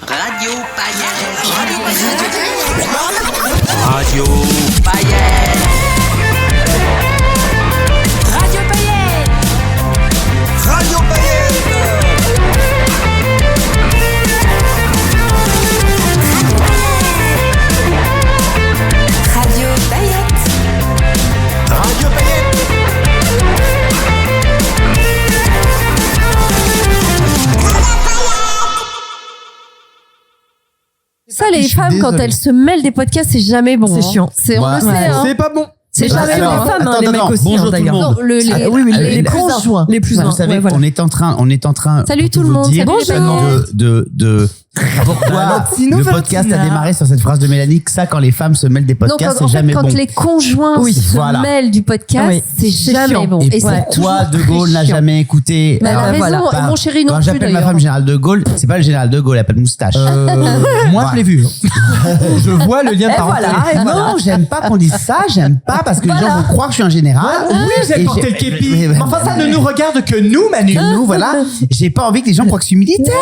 Radio Paillettes. Radio Paillettes. Radio Paillettes. Radio Paillettes. Radio Paillettes. Radio Paillettes. Ça, les femmes, quand elles se mêlent des podcasts, c'est jamais bon. C'est chiant. On le sait, hein. C'est pas bon. C'est jamais Alors, les femmes, hein, attends, les mecs aussi, bonjour hein, tout le d'ailleurs. monde. Non, les oui, les plus conjoints. Les plus Voilà. Vous savez, Ouais, voilà. on est en train. Salut tout le vous monde, dire salut les de pourquoi Valentino, le podcast a Valentina. démarré sur cette phrase de Mélanie que ça, quand les femmes se mêlent des Non, podcasts, quand, en c'est fait, jamais quand bon. les conjoints Oui, se voilà. mêlent du podcast, Oui. c'est jamais chiant. bon. Et c'est pourquoi toujours De Gaulle très n'a chiant. jamais écouté Mais elle a raison, et mon chéri non Quand plus, j'appelle ma d'ailleurs. femme général de Gaulle, c'est pas le général de Gaulle, elle appelle moustache. Moi, je l'ai vu. Je vois le lien de parenté. Non, j'aime pas qu'on dise ça, j'aime pas parce que les gens vont croire que je suis un général. Oui, j'ai Et porté le képi. Mais- Mais enfin, ça ne nous regarde que nous, Manu. Nous, voilà. J'ai pas envie que les gens croient que je suis militaire.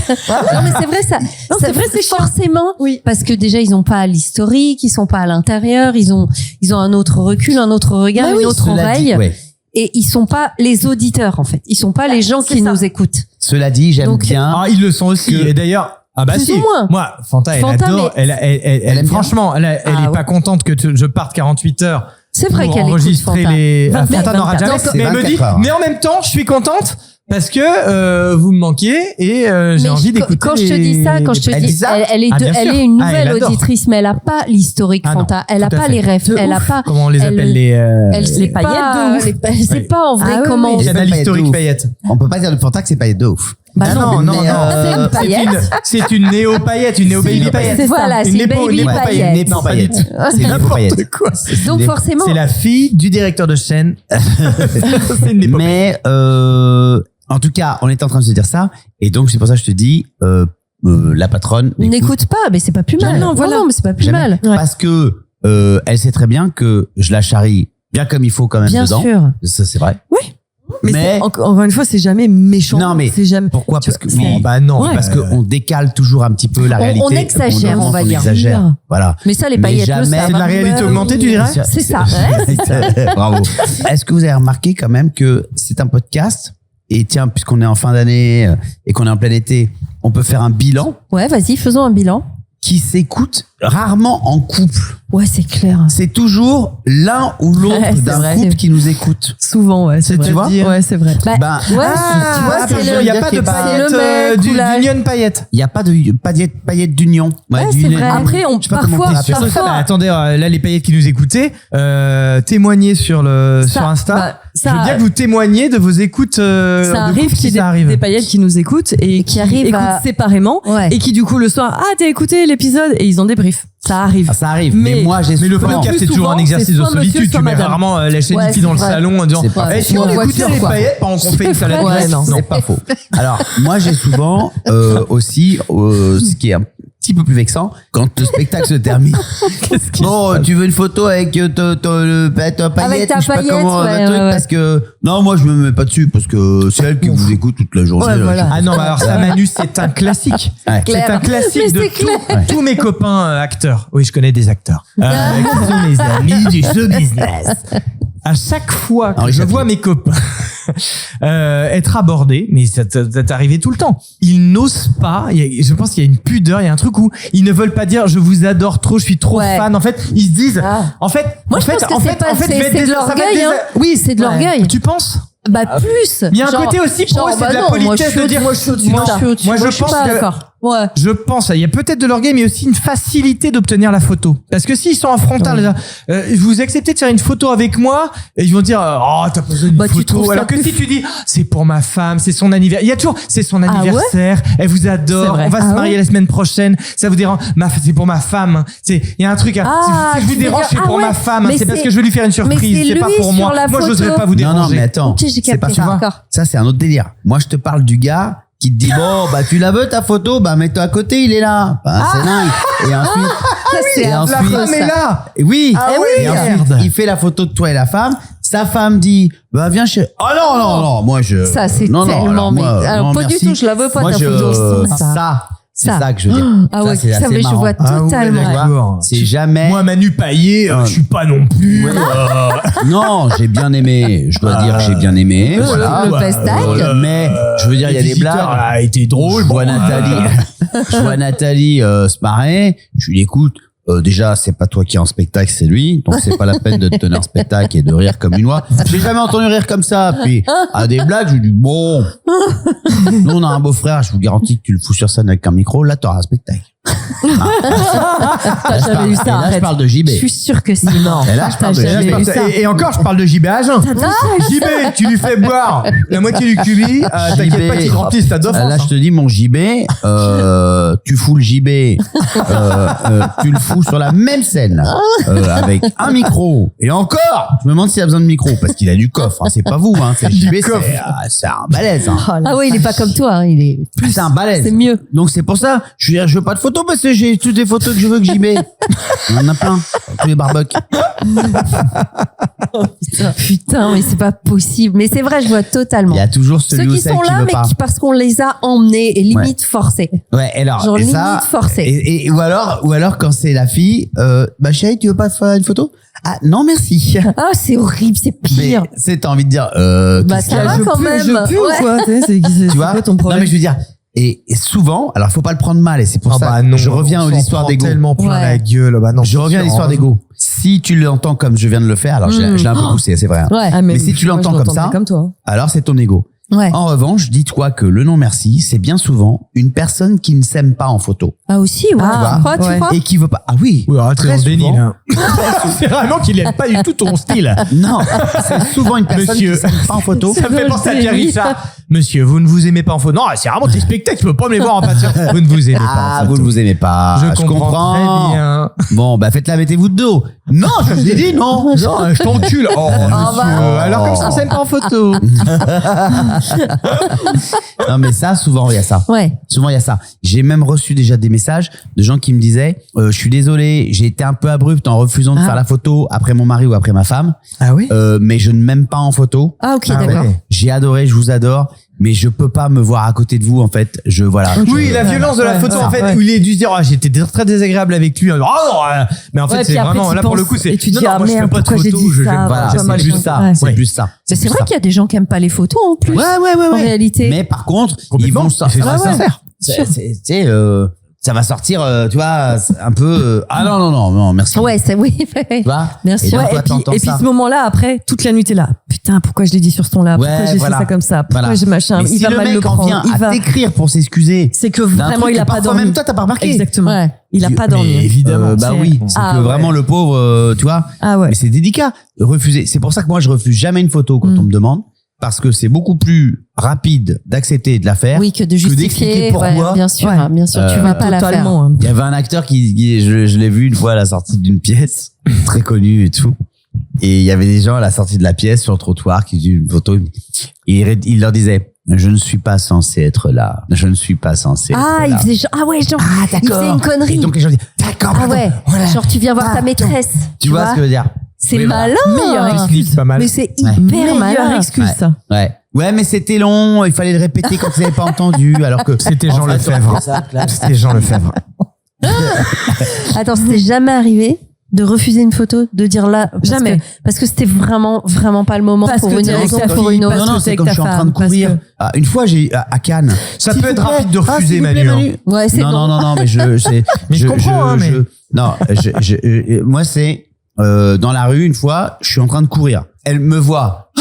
Non, mais c'est vrai, ça. Non, c'est vrai, c'est forcément. Oui. Parce que déjà, ils ont pas l'historique, ils sont pas à l'intérieur, ils ont un autre recul, un autre regard, une autre oreille. Et ils sont pas les auditeurs, en fait. Ils sont pas les gens qui nous écoutent. Cela dit, j'aime Donc, bien. Ah, ils le sont aussi. Et d'ailleurs, Plus si. ou moins. Moi, Fanta, elle Fanta, adore. mais- Elle aime bien. franchement, elle est Ah, pas contente que je parte 48 heures. C'est vrai pour qu'elle écoute enregistrer Fanta. les. Ah, 24, Fanta n'aura 24. jamais. C'est Mais elle me 24 dit. heures. Mais en même temps, je suis contente parce que vous me manquiez et j'ai Mais envie d'écouter. quand je te dis ça, quand je te Elle dis, dit ça elle est, Ah, bien elle sûr. est une Ah, elle nouvelle adore. auditrice, mais elle a pas l'historique Ah non, Fanta. Elle a tout à pas fait. les refs. Elle a pas. Comment on les appelle les. Elle sait les pas, paillettes de ouf. Elle sait pas en vrai Ah oui, comment. oui. Il y a Paillettes de l'historique ouf. paillette. On peut pas dire de Fanta que c'est pas de ouf. Bah non, non, mais, c'est une paillette. C'est une néo-paillette, une néo-baby paillette. C'est voilà, c'est Une une népo- baby népo- paillette. Népo Non, pas du paillette. tout. C'est une népo paillette. quoi. Donc forcément. C'est la fille du directeur de chaîne. C'est une népo- Mais en tout cas, on était en train de se dire ça, et donc c'est pour ça que je te dis, la patronne N'écoute pas, mais c'est pas plus mal. Jamais. Non, voilà, mais c'est pas plus jamais. mal. Parce que elle sait très bien que je la charrie bien comme il faut quand même Bien dedans. sûr. Ça c'est vrai. Mais Mais- encore une fois, c'est jamais méchant. Non, mais c'est jamais. Pourquoi? Parce que Non, bah non. Ouais. parce qu'on décale toujours un petit peu la réalité. On exagère, on va dire. exagère. Voilà. Mais ça, les Mais paillettes, le jamais- savent. C'est de la réalité augmentée, tu dirais? C'est ça. Bravo. Est-ce que vous avez remarqué quand même que c'est un podcast? Et tiens, puisqu'on est en fin d'année et qu'on est en plein été, on peut faire un bilan Ouais, vas-y, faisons un bilan. qui s'écoute rarement en couple. Ouais, c'est clair. C'est toujours l'un ou l'autre Ouais, c'est d'un vrai. couple qui nous écoute. Souvent, ouais, c'est Tu vrai. vois Ouais, c'est vrai. Bah, Ben, ouais, Ah, tu vois, attends, c'est il n'y a le, pas de c'est paillettes le mec ou la- d'union paillettes. il n'y a pas de paillettes d'union. Ouais, c'est d'union. vrai. Après, on Je sais pas comment parfois, t'es sûr. parfois, Bah, attendez, là, les paillettes qui nous écoutaient, témoignaient sur Insta. bah, Je veux bien que vous témoigniez de vos écoutes. ça de arrive couple qu'il si y ait ça arrive. des paillettes qui nous écoutent et qui arrivent écoutent à- séparément Ouais. et qui du coup le soir, t'as écouté l'épisode et ils en débriefent. Ça arrive. Ah, ça arrive. Mais moi, j'ai Mais le souvent- podcast, c'est plus toujours un souvent, exercice c'est de soit monsieur, solitude. soit Tu mets madame. rarement la chaîne Ouais, du fille dans le c'est vrai. salon en disant C'est pas Eh, si faux. on Ouais, écoutait voiture, les quoi. paillettes pendant qu'on fait une salade. Ouais, non. C'est pas faux. Alors, moi, j'ai souvent aussi, ce qui est un petit peu plus vexant, quand le spectacle se termine. Bon, tu veux une photo avec ta paillette, Avec ta ou je sais pas paillette, comment, ouais, un truc, ouais. parce que non, moi, je me mets pas dessus parce que c'est elle qui vous écoute toute la journée. Ouais, voilà. Ah non, mais alors ça, Manu, c'est un classique. Ouais. C'est un classique Mais de c'est clair. tous mes copains acteurs. Oui, je connais des acteurs. Qui sont mes amis du show business. À chaque fois que Henri je Chaplin. vois mes copains être abordés, mais ça t'est arrivé tout le temps, ils n'osent pas, je pense qu'il y a une pudeur, il y a un truc où ils ne veulent pas dire je vous adore trop, je suis trop Ouais. fan. En fait, ils se disent, en fait, Moi, en je fait, pense que en c'est fait, pas, en fait, je vais c'est être de ça va être l'orgueil, hein. Oui, C'est de l'orgueil. Tu penses? Bah, plus. Il y a un côté aussi pour eux, c'est de la politesse de dire moi, je suis au-dessus. moi, Moi, je suis au-dessus. moi, je je suis pense pas que- d'accord. Ouais. Je pense, il y a peut-être de l'orgueil, mais aussi une facilité d'obtenir la photo. Parce que s'ils sont en frontal, vous acceptez de faire une photo avec moi, et ils vont dire, oh, t'as pas besoin d'une Bah, tu trouves photo. ça Alors que plus- si tu dis, c'est pour ma femme, c'est son anniversaire. Il y a toujours, c'est son ouais anniversaire, elle vous C'est adore, vrai. on va se Ah marier ouais la semaine prochaine, ça vous dérange, c'est pour ma femme. Il y a un truc, Ah, si je vous tu veux dérange, dire- c'est ah pour ouais, ma femme, mais c'est parce c'est- que je veux lui faire une surprise, c'est c'est pas lui pour moi. sur la Moi, j'oserais photo. pas vous déranger. Non, mais attends. Ok, j'ai C'est capté. pas ça. D'accord. Ça, c'est un autre délire. Moi, je te parle du gars qui te dit, bon, bah, tu la veux, ta photo? Bah, mets-toi à côté, il est là. Bah, c'est dingue. Et ensuite, Ça, c'est et un ensuite- La femme est là. et oui. Ah oui, et ensuite, merde. il fait la photo de toi et la femme. Sa femme dit, bah, viens chez, oh non, moi, je, Ça, c'est non, tellement, alors, moi, mais- alors, non, pas du merci. tout, je la veux pas, Moi, ta photo. Ça. C'est Ça. ça que je veux dire. Ah Ça, ouais, c'est ça, assez mais je marrant. vois totalement. Ah ouais, d'accord. C'est jamais. Moi, Manu Payet, je suis pas non plus. Non, j'ai bien aimé. Je dois dire que j'ai bien aimé. Voilà. le pestac. Mais je veux dire, il y a des Visiteur blagues. a été drôle. Je vois Nathalie se marrer. Tu l'écoutes. Déjà, c'est pas toi qui es en spectacle, c'est lui. Donc, c'est pas la peine de te tenir en spectacle et de rire comme une oie. J'ai jamais entendu rire comme ça. Puis, à des blagues, je lui dis, bon. Nous, on a un beau-frère. Je vous garantis que tu le fous sur scène avec un micro. Là, t'auras un spectacle. T'as jamais eu ça, Et là, je arrête. parle de JB. Je suis sûre que c'est non. Et là, je parle de T'as jamais JB. eu ça. Et encore, je parle de JB à jeun. JB, tu lui fais boire la moitié du cubi. T'inquiète pas qu'il remplisse ta d'offense. Là, je te dis, mon JB, tu fous le JB, tu le fous sur la même scène, avec un micro. Et encore, je me demande s'il a besoin de micro, parce qu'il a du coffre, hein, c'est pas vous, hein, c'est le JB, c'est un balèze, hein. Ah ouais, il est pas comme toi, hein, il est plus. C'est un balèze. C'est mieux. Donc c'est pour ça, je veux pas de photos parce que j'ai toutes les photos que je veux que JB. On en a plein, tous les barbecues. Putain, mais c'est pas possible. Mais c'est vrai, je vois totalement. Il y a toujours Ceux celui ou qui celle sont qui là, veut mais pas. parce qu'on les a emmenés et limite forcés. Ouais, et alors, Genre et limite ça, forcé. et ou alors quand c'est la fille, bah chérie, tu veux pas faire une photo? Ah non merci. Ah, c'est horrible, c'est Mais pire. t'as envie de dire, Bah, qu'est-ce ça qu'il y a, va je quand pue, même. Je pue ou Ouais. quoi? C'est tu vois quoi ton Non problème? mais je veux dire, et souvent, alors faut pas le prendre mal, et c'est pour Ah ça bah non, je reviens on aux s'en histoires prend d'ego. tellement plein Ouais. la gueule. Bah non, Je reviens à c'est l'histoire sûr, d'ego. Si tu l'entends comme je viens de le faire, alors je l'ai un peu poussé, c'est vrai, hein. Ouais. Ah, Mais si tu moi, l'entends je comme l'entendais ça, comme toi. alors c'est ton ego. Ouais. En revanche, dis-toi que le non merci, c'est bien souvent une personne qui ne s'aime pas en photo. Ah aussi, ouais. Ah, tu crois, tu ouais. crois Et qui veut pas. Ah oui. Oui, arrête, t'es Très dans le déni, souvent. là. C'est vraiment qu'il aime pas du tout ton style. Non, c'est souvent une personne Monsieur. qui s'aime pas en photo. Ça me fait dans penser à le Pierre déni. Richard. Monsieur, vous ne vous aimez pas en photo. Non, c'est vraiment tes spectacles, tu peux pas me les voir en peinture. Vous ne vous aimez pas Ah, en photo. vous ne vous aimez pas. Je comprends très bien. Bon, bah faites-la, mettez-vous de dos. Non, je vous ai dit non. Non, je t'encule. Oh, monsieur. Alors comme ça, on s'aime pas en photo. Non, mais ça, souvent, il y a ça. Ouais. Souvent, il y a ça. J'ai même reçu déjà des messages de gens qui me disaient, je suis désolé, j'ai été un peu abrupte en refusant de faire la photo après mon mari ou après ma femme, Ah oui? mais je ne m'aime pas en photo. Ah, ok, Ah d'accord. ouais. J'ai adoré, je vous adore, mais je peux pas me voir à côté de vous, en fait. Voilà. Oui, la violence de la Ouais, photo, ouais, en fait, ouais. où il est dû se dire, j'étais très désagréable avec lui. Oh non, mais en fait, Ouais, c'est puis après, vraiment, t'y là, pour le penses coup, c'est, et tu te non, dis, non, ah, moi, je fais merde, pas de pourquoi j'ai photos, dit je ça, j'aime Voilà, pas. tu vois, moi, c'est je plus pense- ça. ouais. C'est plus ça. Mais c'est vrai qu'il y a des gens qui aiment pas les photos en plus. Ouais, En réalité. Mais par contre, ils Complètement. vont sortir. C'est très sincère. Tu sais, ça va sortir, tu vois, un peu. Ah non, merci. Ouais, c'est oui. Tu vois. Bien Et sûr. donc, Ouais, toi, et puis, t'entends et puis ça. ce moment-là, après, toute la nuit, t'es là. Putain, pourquoi je l'ai dit sur ce ton-là? Pourquoi Ouais, j'ai voilà. fait ça comme ça? Pourquoi Voilà. j'ai machin? Mais Il si va le mal le mec en prendre. vient Il va. à t'écrire pour s'excuser, C'est que d'un vraiment, truc il que a pas parfois dormi. même toi, t'as pas remarqué. Exactement. Ouais. Il a pas dormi. Mais évidemment. Bah c'est- oui, c'est Ah que ouais. vraiment le pauvre, tu vois. Ah ouais. Mais c'est délicat. Refuser. C'est pour ça que moi, je refuse jamais une photo quand on me demande. Parce que c'est beaucoup plus rapide d'accepter de la faire. Oui, que de d'expliquer justifier. pourquoi. Ouais, bien sûr, Ouais. bien sûr. Tu vas pas la faire. Totalement. hein. Il y avait un acteur je l'ai vu une fois à la sortie d'une pièce, très connu et tout. Et il y avait des gens à la sortie de la pièce sur le trottoir qui faisaient une photo. Et il leur disait, je ne suis pas censé être là. Je ne suis pas censé Ah, être il là. faisait genre, ah ouais, genre, Ah, il faisait une Et connerie. donc les gens disent, d'accord, Ah pardon, ouais. voilà. Genre, tu viens voir ta maîtresse. Tu vois ce que je veux dire? C'est Oui, voilà. malin. Meilleure Technique, pas mal. Mais c'est Ouais. hyper Meilleure malin. excuse, Ouais. ça. Ouais, mais c'était long, il fallait le répéter quand ils n'avaient pas entendu, alors que C'était Jean En fait, Lefebvre. on fait ça, classe. C'était Jean Lefebvre. Attends, c'était jamais arrivé de refuser une photo, de dire là. Jamais. Parce que c'était vraiment pas le moment Parce pour que venir t'es avec avec ta ta pour fille, une autre. parce Non, que c'est t'es quand avec je suis ta en train de femme, parce courir. que- Ah, une fois, j'ai à Cannes. Ça S'il peut vous être plaît. rapide de Ah, refuser, s'il vous plaît, Manu, hein. Ouais, c'est non, bon. non, mais Mais je comprends, hein, mais- non, moi, dans la rue, une fois, je suis en train de courir. Elle me voit.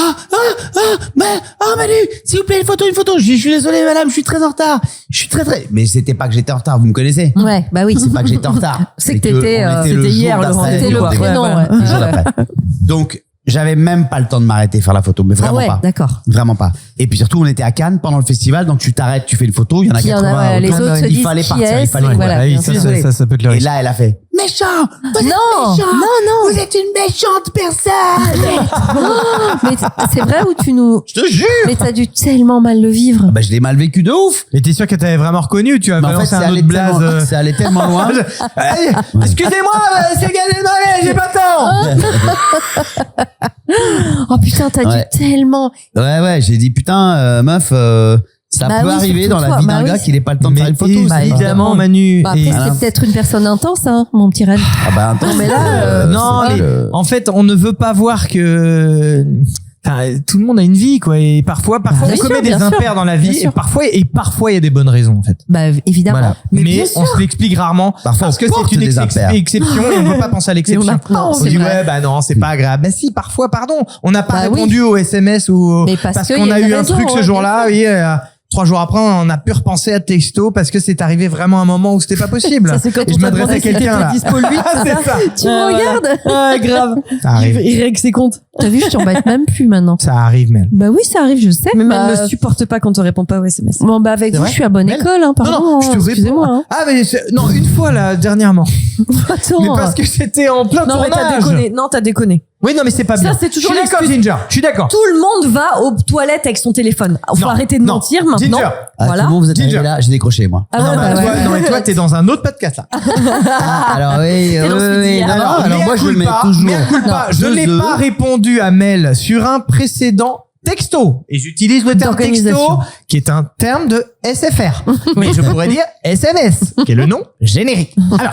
Manu, s'il vous plaît, une photo. Je dis, je suis désolé, madame, je suis très en retard. Je suis très. Mais c'était pas que j'étais en retard, vous me connaissez. Ouais, bah oui. C'est pas que j'étais en retard. C'est que t'étais, on était c'était le jour hier, le d'après. rendez-vous, C'était le quoi. prénom, ouais. Le jour d'après. Donc, j'avais même pas le temps de m'arrêter faire la photo, mais Ah vraiment ouais, pas. d'accord. Vraiment pas. Et puis surtout, on était à Cannes pendant le festival, donc tu t'arrêtes, tu fais une photo, il y en a Puis il y en 80 a, ouais, les autour. autres se Il disent fallait qui partir, il est-ce, fallait. et voilà. Ah oui, bien ça, sûr. ça peut te le Et risque. là, elle a fait méchant. Vous êtes Non, méchant. non. Vous êtes une méchante personne. Mais c'est vrai ou tu nous. Je te jure. Mais t'as dû tellement mal le vivre. Bah, je l'ai mal vécu de ouf. Mais t'es sûr que t'avais vraiment reconnu? Tu as Mais en fait, balancé ça un allait autre blaze. tellement, ça allait tellement loin. Hey, excusez-moi, c'est Gad Elmaleh, j'ai pas le temps. Oh putain, t'as Ouais. dû tellement. Ouais, j'ai dit putain, meuf, Ça Bah peut oui, arriver surtout dans la toi. vie Bah d'un oui, gars c'est- qu'il ait pas le temps de faire une photo. Évidemment, ça. Manu. Bah, après, Et- c'est peut-être une personne intense, hein, mon petit Ren. Ah bah, attends, mais là, non, c'est mais le- en fait, on ne veut pas voir que enfin, tout le monde a une vie, quoi. Et parfois Bien on sûr, commet des bien sûr. impairs dans la Bien vie. sûr. Et parfois, il y a des bonnes raisons, en fait. Bah, évidemment. Voilà. Mais, Mais bien on sûr. se l'explique rarement Parfois, parce on que porte c'est une des impairs. exception et on ne veut pas penser à l'exception. Et on a pas On envie, dit c'est vrai. ouais, bah non, c'est pas agréable. Bah si, parfois, pardon, on n'a pas Bah oui. répondu au SMS ou Mais parce qu'il qu'on y a a une eu un raison, truc ce ouais, jour-là. Oui, 3 jours après, on a pu repenser à texto parce que c'est arrivé vraiment un moment où c'était pas possible. Ça, c'est quand Et on je t'a m'adresse demandé à si quelqu'un là. t'étais dispo le 8, Ah, c'est ça. Tu me regardes? Ah, grave. Ça arrive. Il règle ses comptes. T'as vu, je t'embête même plus maintenant. Ça arrive, même. Bah oui, ça arrive, je sais. Mais Bah, elle ne supporte pas quand on répond pas aux SMS. Bon, bah, avec C'est vous, vrai je suis à bonne Mel école, hein, pardon. non, je te excusez-moi, réponds. hein. Ah, mais non, une fois là, dernièrement. Attends. Mais parce que j'étais en plein Non, mais t'as tournage. déconné. Non, t'as déconné. Oui, non, mais c'est pas Ça, bien. c'est toujours Je suis d'accord, l'excuse. Ginger. Je suis d'accord. Tout le monde va aux toilettes avec son téléphone. Faut Non, arrêter de non. mentir maintenant. Ginger. Ah, Voilà. tout le monde, vous êtes Ginger. arrivé là, j'ai décroché, moi. Ah non, ouais, mais bah toi, ouais. non, mais toi, t'es dans un autre podcast là. Alors oui, dans ce oui, dit, non, non, alors mea moi je le mets culpa, toujours. mea culpa, je n'ai Deux pas œufs. répondu à Mel sur un précédent texto. Et j'utilise le terme texto, D'organisation. qui est un terme de SFR. Mais je pourrais dire SMS, qui est le nom générique. Alors,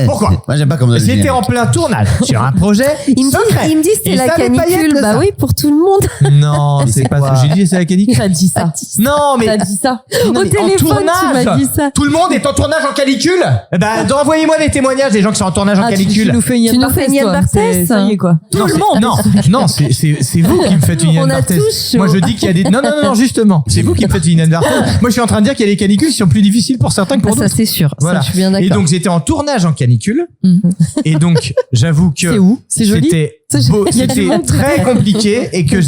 pourquoi? Moi j'aime pas comme ça. J'étais en plein tournage sur un projet Il me secret. dit c'était Et la ça veut pas y être canicule. de Bah ça. oui, pour tout le monde. Non, Mais c'est c'est pas quoi ça. J'ai dit c'est la canicule. T'as dit ça. Non, mais T'as dit ça. non, Au mais en téléphone, tu tournage, m'as dit ça. Tout le monde est en tournage en canicule. Eh ben, envoyez-moi des témoignages des gens qui sont en tournage en Ah, tu canicule. nous fais une Tu nous fais une Yann Barthès. Ça y est, quoi. Non, non, c'est vous qui me faites une On Yann a Barthès. tous chaud. Moi, je dis qu'il y a des. Non, justement. C'est vous qui me faites une Yann Barthès. Moi, je suis en train de dire qu'il y a des canicules qui sont plus difficiles pour certains que Bah, pour ça, d'autres. c'est sûr. Voilà. Ça, je suis bien Et d'accord. donc, j'étais en tournage en canicule. Mhm. Et donc, j'avoue que. C'est où? C'est joli. C'était C'est beau, joli. Il y a du c'était monde. très compliqué et que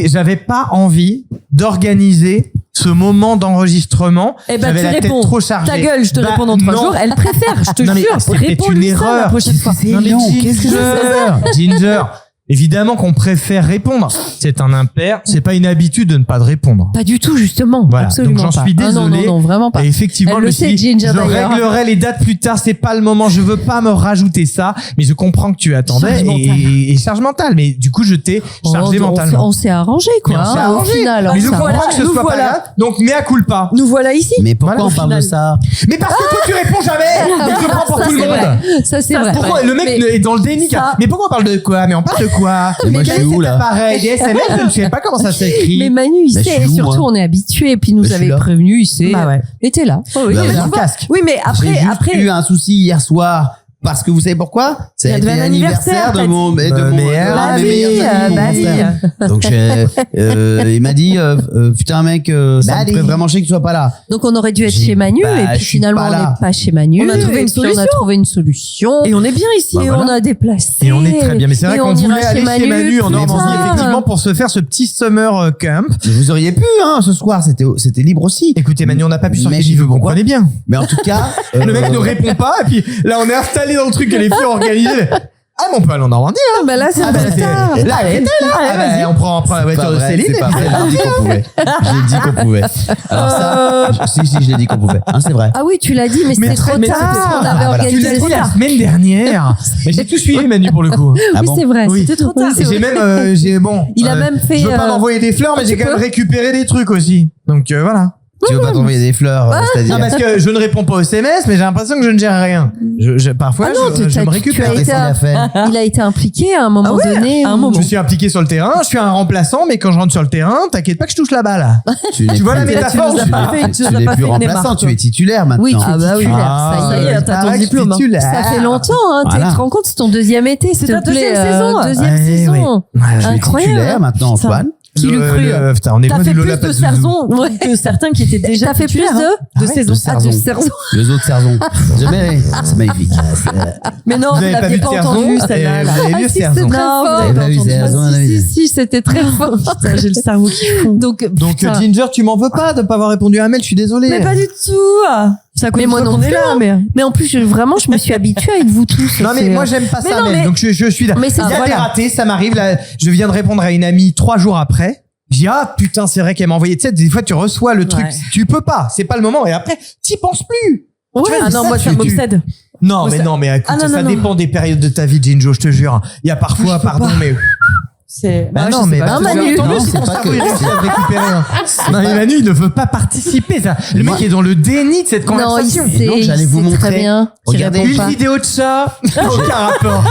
j'avais pas envie d'organiser ce moment d'enregistrement. Eh ben, J'avais tu la tête réponds. trop chargée. Ta gueule, je te Bah, réponds dans 3 non. jours. Elle préfère, je te Non, mais jure. c'est peut-être Réponds-lui une ça erreur. la prochaine fois. Non, mais Non, qu'est-ce que Ginger, évidemment qu'on préfère répondre. C'est un impair, c'est pas une habitude de ne pas de répondre. Pas du tout, justement. Voilà. Absolument Donc, j'en pas. suis Ah, non, désolé. non, vraiment pas. Et effectivement, Elle je le me suis sait, dit, Ginger, je d'ailleurs. réglerai les dates plus tard, c'est pas le moment, je veux pas me rajouter ça, mais je comprends que tu attendais Charge mentale. et charge mentale, mais du coup, je t'ai chargé mentalement. On s'est arrangé, quoi. Mais on s'est hein, arrangé. Au final. Mais je on s'est comprends arrangé. que ce Nous soit voilà. pas là, donc mea culpa. Nous voilà ici. Mais pourquoi Voilà, on au parle de ça? Mais parce que toi, tu réponds jamais, et tu prends pour Ça, tout le c'est monde. vrai. Ça, c'est vrai. Pourquoi le mec Mais- est dans le déni? ça- Mais pourquoi on parle de quoi? Mais on parle de quoi? Mais moi, je Quel suis est où, cet là? appareil? Des SMS, je ne sais pas comment ça s'écrit. Mais Manu, il Bah, sait, je suis et où, surtout, moi on est habitué, et puis il nous Bah, je suis avait là. prévenu, il sait. Bah ouais. Et t'es là. Oui, Bah, non, mais j'ai tu un vois. casque. Oui, mais J'ai juste après. eu un souci hier soir. Parce que vous savez pourquoi? Ça Il y a a été de l'anniversaire, l'anniversaire de t'as mon, de Bah, mon, merde. de Bah mes oui, meilleurs amis, bah mon oui. frère. Donc, il m'a dit, putain, mec, ça me ferait vraiment chier que tu sois pas là. Donc, on aurait dû être J'ai- chez Manu, bah, et puis je suis finalement, pas on là. n'est pas chez Manu. On a trouvé et une puis On a solution. trouvé une solution. Et on est bien ici. Bah, Et voilà. on a déplacé. Et on est très bien. Mais c'est vrai Et qu'on on ira voulait aller chez Manu en plus Normandie, tard. effectivement, pour se faire ce petit summer camp. Mais vous auriez pu, hein, ce soir, c'était libre aussi. Écoutez, Manu, on n'a pas pu Mais sortir je du sais vous pourquoi. comprenez bien. Mais en tout cas, Le mec ne répond pas, et puis là, on est installé dans le truc que les filles ont organisé. Ah, mais on peut aller en Normandie, hein. Bah là, c'est Ah, pas bah, ça. c'est- là, arrêtez, là. Ah, bah, on prend la voiture pas de vrai, Céline. c'est pas vrai, j'ai dit qu'on pouvait. J'ai dit qu'on pouvait. Alors ça, si, je l'ai dit qu'on pouvait. Hein, c'est vrai. Ah oui, tu l'as dit, mais c'était trop mais tard. c'était trop On tard. avait Ah, voilà. Tu organisé l'as dit la ça. semaine dernière. Mais j'ai tout suivi, Manu, pour le coup. Ah Oui, bon? c'est vrai. Oui. C'était trop tard. Et j'ai même, bon. Il a même fait, Je veux pas m'envoyer des fleurs, mais j'ai tu quand même peux. récupéré des trucs aussi. Donc, voilà. Tu veux pas t'envoyer des fleurs, c'est-à-dire? Non, parce que je ne réponds pas aux SMS, mais j'ai l'impression que je ne gère rien. Parfois, Ah non, je me tu as récupère. été Qu'est-ce qu'il a fait? Il a été impliqué à un moment Ah ouais, donné. à un où- moment. Je suis impliqué sur le terrain, je suis un remplaçant, mais quand je rentre sur le terrain, t'inquiète pas que je touche la balle. Tu Tu vois la n'es plus- métaphore nous as ou pas pas fait- Tu nous as n'es pas plus fait remplaçant, Neymar, tu es titulaire maintenant. Oui, tu es Ah bah oui. titulaire. Ah, ça y est. t'as ton Tac, diplôme. titulaire. Ça fait longtemps, hein. Voilà. Tu te rends compte, c'est ton deuxième été, s'il C'est ta te plaît. deuxième saison. Deuxième Ouais, saison. ouais. Ouais, Tu es Incroyable. titulaire maintenant, Putain. Antoine. Qui l'eût cru? Putain, on est T'as loin fait du plus Lola de Pazuzu. saisons que certains qui étaient déjà T'as fait plus titulaires, de hein, de saisons. De Sarzon. Sarzon. Les autres Sarzon. Jamais. C'est magnifique. Mais non, Vous vous avez pas l'aviez vu pas Tarzan entendu et celle-là. vous avez vu Ah, si, Tarzan. c'est très Non, fort. vous avez Vous pas avez vu entendu. Tarzan, Ah, on avait si, vu. si, c'était très fort. Putain, j'ai le cerveau qui fond. Donc, Donc, putain. Ginger, tu m'en veux pas de pas avoir répondu à un mail, je suis désolé. Mais pas du tout. Ça Mais moi non qu'on est plus, là, hein. mais. Mais en plus, vraiment, je me suis habituée avec vous tous. Non, mais C'est- moi, j'aime pas Mais ça, non, Mel. mais- Donc, je suis là. Mais c'est Il y a ça, des voilà. ratés, ça m'arrive. Là, je viens de répondre à une amie 3 jours après. Je dis, ah, putain, c'est vrai qu'elle m'a envoyé, tu sais, des fois, tu reçois le truc, Ouais. tu peux pas, c'est pas le moment. Et après, t'y penses plus. Ouais, Tu vois, ah c'est non, ça moi, que ça tu- m'obsède. Non, Moi, mais ça- non, mais écoute, Ah, non, ça non, dépend des périodes de ta vie, Ginjo, je te jure. Il y a parfois, Je peux pardon, pas. mais C'est. Bah Ah, non, je sais mais pas. bah, Manu. tant mieux Non, si c'est ton pas cerveau, que- il réussit à récupérer. Non, mais Manu, il ne veut pas participer. Ça. Le Moi- mec est dans le déni de cette Non, il conversation. sait, non, il j'allais vous sait montrer. très bien. qu'il Regardez, répond Une pas. vidéo de chat, aucun rapport.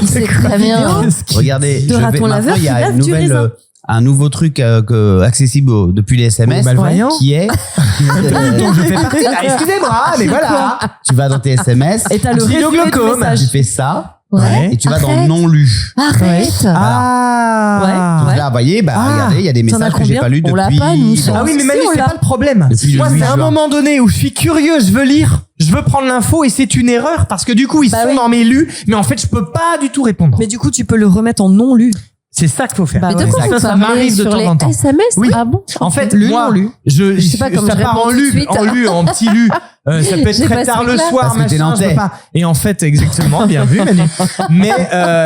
Il sait très bien. Regardez, De je vais, raton laveur maintenant, il y qui a lave une du nouvelle, raisin. un nouveau truc accessible depuis les SMS, Malvoyant. qui est, Donc je fais partie. Ah, excusez-moi, mais voilà. tu vas dans tes SMS, Et t'as le résumé du Xyloglocome. message. tu fais ça, Ouais. et tu vas dans Arrête. non lu. Arrête. Ah. Donc là, vous voyez, bah, Ah. regardez, il y a des T'en as messages que j'ai combien pas lus On l'a depuis. pas, nous, ça. Ah oui, mais Manu, Si, on c'est l'a. pas le problème. Depuis le Moi, 8 c'est un juin. moment donné où je suis curieux, je veux lire, je veux prendre l'info et c'est une erreur parce que du coup, ils Bah sont oui. dans mes lus, mais en fait, je peux pas du tout répondre. Mais du coup, tu peux le remettre en non lu. C'est ça qu'il faut faire. Bah Mais de ouais. quoi ça, vous ça parlez m'arrive de sur temps les en temps. SMS? Oui. Ah bon? En fait, Lu, moi, non lu. je sais pas comment ça je part réponds en tout de lu, suite. en petit lu. Ça peut être J'ai très pas tard ce le truc-là. soir, Parce que t'es machin, je peux nantais. pas. Et en fait, exactement, bien vu, Manu. Mais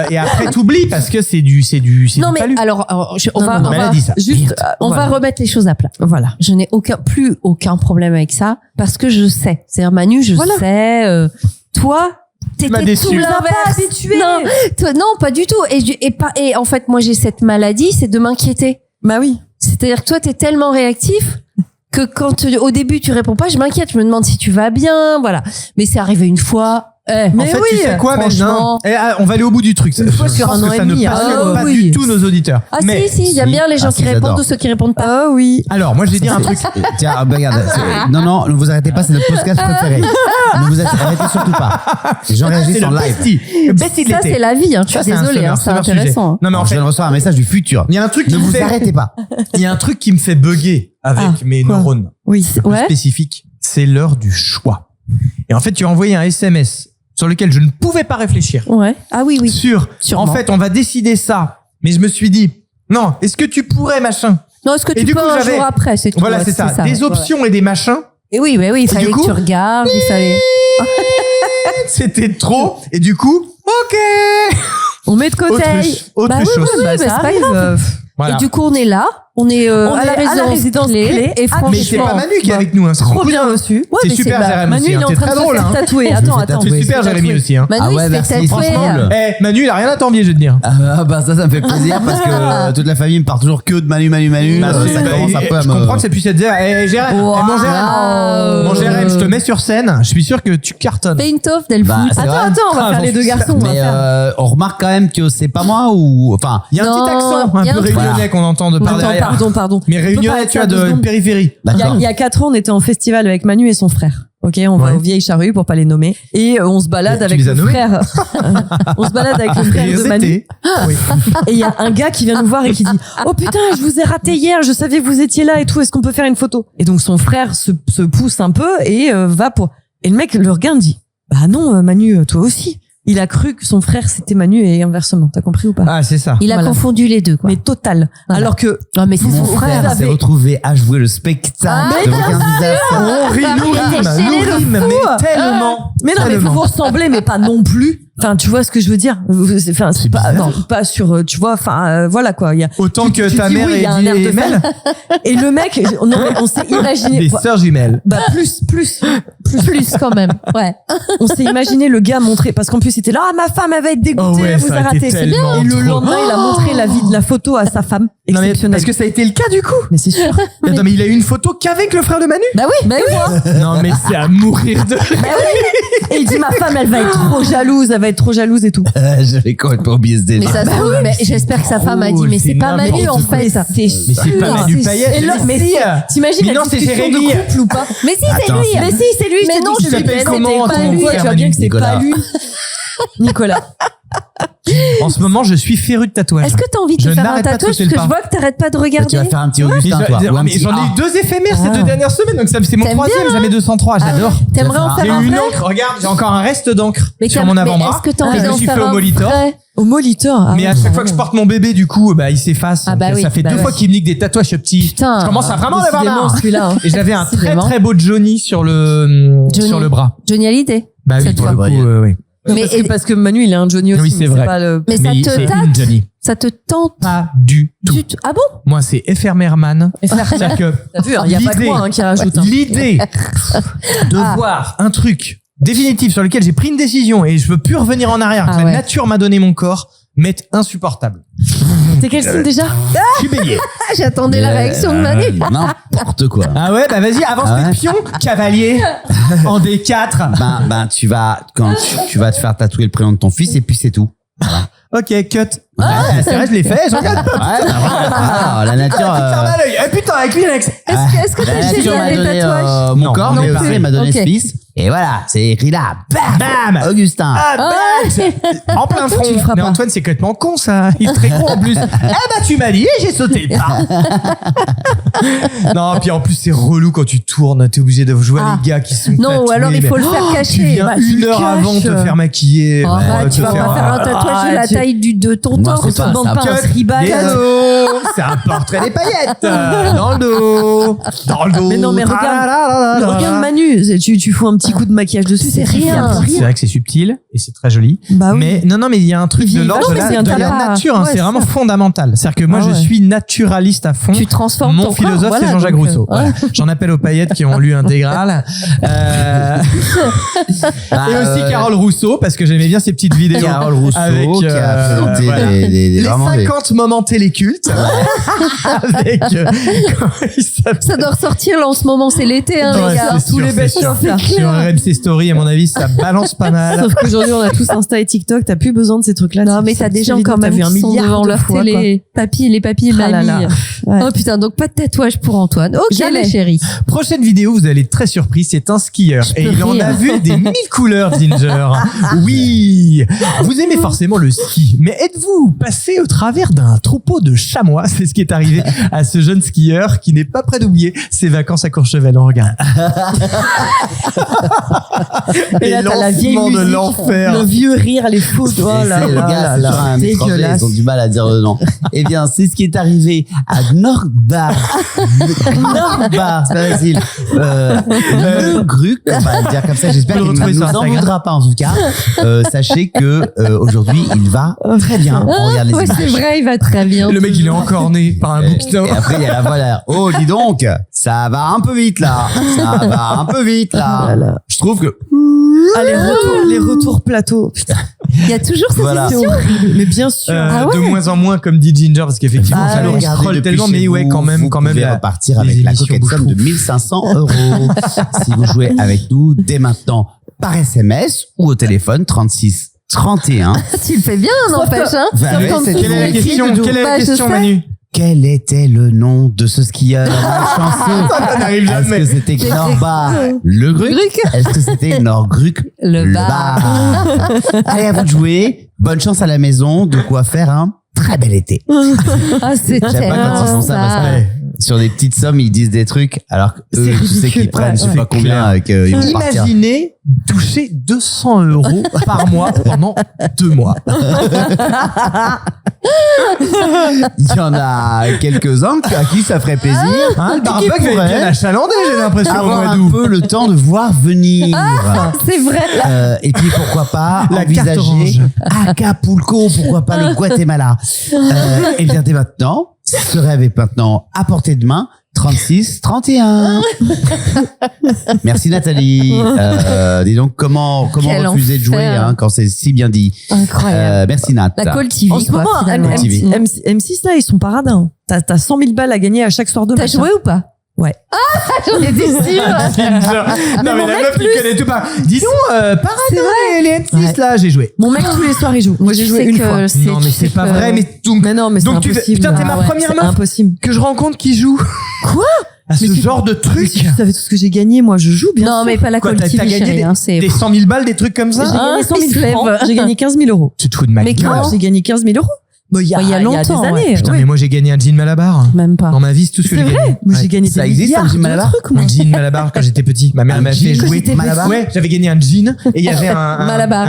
et après, t'oublies parce que c'est du Non, mais pas lu. alors, on Non, va, non, on mais elle va a dit ça. Juste, on va remettre les choses à plat. Voilà. Je n'ai plus aucun problème avec ça parce que je sais. C'est-à-dire, Manu, je Voilà. sais, toi, m'as t'étais déçu. tout Tu m'as l'inverse. pas habitué. Non, toi, non, pas du tout. Et en fait, moi, j'ai cette maladie, c'est de m'inquiéter. Bah oui. C'est-à-dire que toi, t'es tellement réactif que quand au début tu réponds pas, je m'inquiète, je me demande si tu vas bien, voilà. Mais c'est arrivé une fois. En Mais fait, oui, tu sais quoi, franchement. on va aller au bout du truc. Une fois Je sur pense un an que et ça demi, ne passionne ah pas oui. du tout nos auditeurs. Ah Mais si, j'aime bien les gens qui ils répondent adorent. ou ceux qui répondent pas. Ah oui. alors, moi, je vais dire un truc. Tiens, regarde. Non, ne vous arrêtez pas, c'est notre podcast préféré. Ne vous arrêtez surtout pas. Les gens C'est réagissent en le live. bestie. Le bestie de Ça l'été. c'est la vie, hein. Je Ça, suis c'est un désolée, hein, c'est summer sujet. intéressant. Non, mais en Je fait, viens de recevoir un message du futur. il y a un truc qui Ne me vous fait, arrêtez pas. il y a un truc qui me fait bugger avec mes quoi neurones. Oui. Plus Ouais. spécifique, c'est l'heure du choix. Et en fait, tu as envoyé un SMS sur lequel je ne pouvais pas réfléchir. Ouais. Ah oui, oui. Sur, Sûrement. en fait, on va décider ça. Mais je me suis dit, non, est-ce que tu pourrais, machin? Non, est-ce que Et tu du peux coup, un j'avais- jour après, c'est tout. Voilà, ouais, c'est ça. Des ouais. options et des machins. Et oui, oui, il fallait du coup- que tu regardes, il fallait. C'était trop. Et du coup, ok. On met de côté. Autre Bah oui, chose. oui, Bah, bah, ça c'est pas arrive. grave. Voilà. Et du coup, on est là, on est, On à, est la résidence clé, et franchement, Mais c'est pas Manu qui est avec nous, hein. C'est Trop son bien cousin. reçu. Ouais, C'est mais super, bah, Jérémy Manu, aussi, il est hein. en T'es train très de se drôle, faire hein. tatouer. Je me Attends, fais attends. tatouer. C'est super, Jérémy aussi, hein. Manu, Ah ouais, il se merci, fait tatouer. franchement, Eh, Manu, il a rien à t'envier, je vais te dire. Ah bah ça me fait plaisir parce que toute la famille me parle toujours que de Manu. Bah, Ça commence un peu à je me... comprends que ça puisse être dire, eh, Jérémy, Wow. mon Jérémy, je te mets sur scène. Je suis sûr que tu cartonnes. Fais une toffe, Delphine. Bah, c'est Attends, vrai. attends, on va Ah, faire les deux j'en suis garçons. on va Mais faire. on remarque quand même que c'est pas moi ou... Enfin, Il y a un Non, petit accent il y un a peu un truc. réunionnais qu'on entend de par Attends, derrière. pardon. Mais On peut réunionnais, pas tu as faire deux de secondes. périphérie. d'accord. Il y a 4 ans, on était en festival avec Manu et son frère. Ok, on va Ouais. aux Vieilles Charrues pour pas les nommer. Et on se balade Tu avec les as le nommés frère. On se balade avec le frère de Manu. C'était. Oui. Et il y a un gars qui vient nous voir et qui dit « Oh putain, je vous ai raté hier, je savais que vous étiez là et tout, est-ce qu'on peut faire une photo ?» Et donc son frère se pousse un peu et va pour... Et le mec le regarde et dit « Bah non, Manu, toi aussi. » Il a cru que son frère c'était Manu et inversement, t'as compris ou pas? Ah, c'est ça. Il a Voilà. confondu les deux, quoi. Mais total. Voilà. Alors que Non, mais c'est Mon son frère frère. s'est retrouvé à jouer le spectacle Ah, de l'organisation. On rit, nous Il était rime, chez nous les rime, mais tellement. Mais non, mais Tellement. vous ressemblez, mais pas non plus. Enfin, tu vois ce que je veux dire. Enfin, c'est pas, bizarre. non, pas sur, tu vois. Enfin, voilà quoi. Il y a Autant que tu ta dis mère oui, il y et a un air de Mel, et le mec, on s'est imaginé. des sœurs jumelles. Bah plus Quand même. Ouais. On s'est imaginé le gars montrer parce qu'en plus c'était là, ah, ma femme elle va être dégoûtée, Oh ouais, elle vous ça a a été raté. C'est bien. tellement Et le trop. lendemain, il a montré la photo à sa femme. Non, mais Exceptionnel. parce que ça a été le cas du coup. Mais c'est sûr. Attends, mais il a eu une photo qu'avec le frère de Manu. Bah oui, bah oui. Non, mais c'est à mourir de. Et il dit ma femme elle va être trop jalouse, elle va être trop jalouse et tout. J'avais complètement oublié ce Mais délire. ça se trouve, mais j'espère que sa femme a dit, mais c'est pas n'importe Manu, en quoi. fait. C'est Mais c'est pas Manu Payet. Et là, mais si. t'imagines Mais la non, c'est discussion Jérémy. de couple ou pas? Mais si, c'est Attends, lui. c'est- Mais si, c'est lui. Mais je t'ai non, dit, tu c'était l'appelles pas comment, ton lui. frère Tu vois bien que c'est Nicolas. pas lui. Nicolas. En ce moment, je suis féru de tatouage. Est-ce que t'as envie de Je te faire un n'arrête pas de tatouage? sauter Parce le que je pas. vois que t'arrêtes pas de Tu regarder. vas faire un petit Mais Augustin, toi. Ou un mais petit j'en ai eu 2 éphémères ces 2 dernières semaines, donc ça c'est mon T'aimes 3e, bien, j'en ai 203, j'adore. T'aimerais en J'ai J'ai faire un eu une vrai? encre, regarde, j'ai encore un reste d'encre Mais sur t'as- mon mais avant-bras. est-ce que t'as Et envie je me d'en suis fait faire au un molitor. vrai? Au molitor. Mais à chaque fois que je porte mon bébé, du coup, bah, il s'efface. Ah bah Donc, oui, ça fait bah 2 ouais. fois qu'il me nique des tatouages, ce petit. Putain. Je commence à vraiment en avoir Décidément, marre. celui-là. hein. Et j'avais un très Décidément. très beau Johnny sur le bras. Johnny Hallyday. Bah oui, Cette pour le fois. coup, oui. Mais- Parce que Manu, il est un Johnny aussi. Oui, c'est vrai. Pas le... Mais ça Mais te c'est une tâte? Johnny. Ça te tente? Pas du tout. Du tout. Ah bon? Moi, c'est Ephemerman. C'est-à-dire que T'as vu, il y a pas que l'idée- moi hein, qui rajoute. hein. l'idée de voir un truc définitif sur lequel j'ai pris une décision et je veux plus revenir en arrière, que Ah la ouais. nature m'a donné mon corps, m'est insupportable. T'es quel signe déjà? Je suis bélier. J'attendais la réaction de Manu. N'importe quoi. Ah ouais, bah vas-y, avance Ah ouais. tes pions, cavalier, en D4. Ben, tu vas te faire tatouer le prénom de ton fils et puis c'est tout. Ok, cut. Ouais, c'est vrai, je l'ai fait, je regarde pas. Ouais, la nature. Ferme à l'œil. Eh putain, avec Kleenex. Est-ce que La t'as nature géré m'a les donné tatouages? mon Non, corps, non mais plus. aussi elle m'a donné Ok. ce fils. Et voilà, c'est écrit là. Bam. Augustin. En plein front. Tu le feras Mais pas. Antoine, c'est complètement con, ça. Il est très con en plus. Eh bah, tu m'as dit et j'ai sauté le pas. Non, puis en plus, c'est relou quand tu tournes. T'es obligé de jouer à les gars qui sont Non, ou tatoués, alors il mais- faut le faire Tu cacher. viens Bah, une tu heure le avant caches. te faire maquiller. Arrête, tu vas te pas faire un tatouage de la taille de ton Moi, torse. c'est pas Tu demandes ça. pas un Cut. tribal. Des dos. C'est un portrait des paillettes. Dans le dos. Dans le dos. Mais non, mais regarde. Tralala. Regarde Manu, tu fous un petit coup de maquillage dessus, C'est rien. rien. C'est vrai que c'est subtil et c'est très joli. Bah oui. Mais non, mais il y a un truc Il de vit l'ordre vachement, de mais c'est un la talent. nature. hein, Ouais, c'est vraiment ça. fondamental. C'est-à-dire que moi, Ah je ouais. suis naturaliste à fond. Tu transformes Mon ton philosophe, corps. c'est Voilà, Jean-Jacques donc, Rousseau. Voilà. J'en appelle aux paillettes qui ont lu intégral. Et aussi Carole Rousseau, parce que j'aimais bien ces petites vidéos. Carole Rousseau avec, qui a présenté voilà. les Les 50 moments télécultes. avec, comment il s'appelle Ça doit ressortir là en ce moment, c'est l'été, hein, Ouais, les gars. c'est sûr, c'est sûr. là. Sur un RMC Story, à mon avis, ça balance pas mal. Sauf qu'aujourd'hui, on a tous Insta et TikTok, t'as plus besoin de ces trucs-là. Non, mais t'as des gens quand même qui sont devant leur télé. Papy et Ah là là. mamie. Ouais. Oh putain, donc pas de tatouage pour Antoine. Ok, Jamais. la chérie. Prochaine vidéo, vous allez être très surpris, c'est un skieur. Et peux il en rire. a vu des 1000 couleurs, Ginger. Oui. Vous aimez forcément le ski. Mais êtes-vous passé au travers d'un troupeau de chamois? C'est ce qui est arrivé à ce jeune skieur qui n'est pas prêt d'oublier ses vacances à Courchevel. On regarde. Et là, t'as la vieille lancement de musique, l'enfer. le vieux rire, les faux. Oh là C'est le là gars, là c'est là. sur un étranger, Dégueulasse. ils ont du mal à dire le nom. Eh bien, c'est ce qui est arrivé à Nordbar. Nordbar, c'est pas facile. Le Gruc, on va le dire comme ça, j'espère Vous le qu'il ne retrouvez nous sur en Instagram. voudra pas en tout cas. Sachez que aujourd'hui, il va très bien. On regarde les Ouais, images. c'est vrai, il va très bien. Le mec, il est encore né par un bouquetin. Et après, il y a la voix derrière. Oh, dis donc, ça va un peu vite là. Ça va un peu vite là. Voilà. Je trouve que Ah, les retours plateau. Putain, Il y a toujours cette Voilà. c'est horrible. Mais bien sûr. Ah ouais. De moins en moins, comme dit Ginger, parce qu'effectivement, Bah, ça le on regardez scrolle depuis tellement, chez mais ouais, vous, quand même, vous pouvez la- repartir les avec la émissions coquette somme de bouche-trou. 1500 €. Si vous jouez avec nous dès maintenant par SMS ou au téléphone 36 31. Tu le fais bien, n'empêche, hein. Bah ouais, Comme c'est tu Quelle est la le question? dis. Quelle est Bah, la je question, sais. Manu? Quel était le nom de ce skieur malchanceux? Ça n'arrive Est-ce jamais. que c'était Norbar le Gruc? Gruc. Est-ce que c'était Norgruc Le bar. Allez, à vous de jouer. Bonne chance à la maison. De quoi faire un très bel été. Ah, c'est J'aime pas quand ils tellement font ça parce que Ouais. sur des petites sommes, ils disent des trucs alors que C'est eux, tu sais ridicule. qu'ils prennent, je sais Ouais, pas ouais. combien, Clair. ils vont partir. Imaginez toucher 200 € par mois pendant 2 mois. Il y en a quelques-uns à qui ça ferait plaisir. Hein, le qui Barbuck va être pourrait bien achalandé, j'ai l'impression, au avoir mois un d'août. peu le temps de voir venir. C'est vrai. Et puis pourquoi pas La carte envisager orange. Acapulco, pourquoi pas le Guatemala. Et bien dès maintenant, ce rêve est maintenant à portée de main. 36 31. Merci Nathalie. Dis donc comment Quel refuser de jouer enfer. quand c'est si bien dit. Incroyable. Merci Nat. La Call TV. En ce moment, finalement. TV. M6 là, ils sont paradins. T'as 100 000 balles à gagner à chaque soir de T'as match. joué ou pas? Ouais. Ah, j'en étais sûre. Non, mais mon la mec meuf, il connaît tout pas. Dis donc, C'est vrai. les M6, Ouais. là, j'ai joué. Mon mec, tous les soirs, il joue. Moi, j'ai Tu joué sais une que fois. Non, mais c'est pas vrai, mais donc, Mais non, mais c'est donc tu fais, impossible. putain, t'es ma Ah ouais, première c'est meuf impossible. que je rencontre qui joue. Quoi? À ce Mais tu- genre de truc. Si tu savais tout ce que j'ai gagné, moi, je joue bien Non, sûr. mais pas la Quoi, Call t'as TV, gagné chérie. Hein, c'est... Des 100 000 balles, des trucs comme J'ai ça? gagné 100 il se 000 francs. lève. J'ai gagné 15 000 €. Tu te fous de ma Mais gueule. quand J'ai gagné 15 000 €. Bah, il y a Il y a longtemps, des ouais. années. Putain, ouais. mais moi, j'ai gagné un jean Malabar. Même pas. Dans ma vie, c'est tout ce que C'est j'ai gagné. vrai. Moi, j'ai gagné Ça des existe, un milliards jean de Malabar trucs, moi. Un jean Malabar quand j'étais petit. Ma mère Un m'a fait jean jouer. j'étais Malabar. Ouais, j'avais gagné un jean et il y avait un Malabar.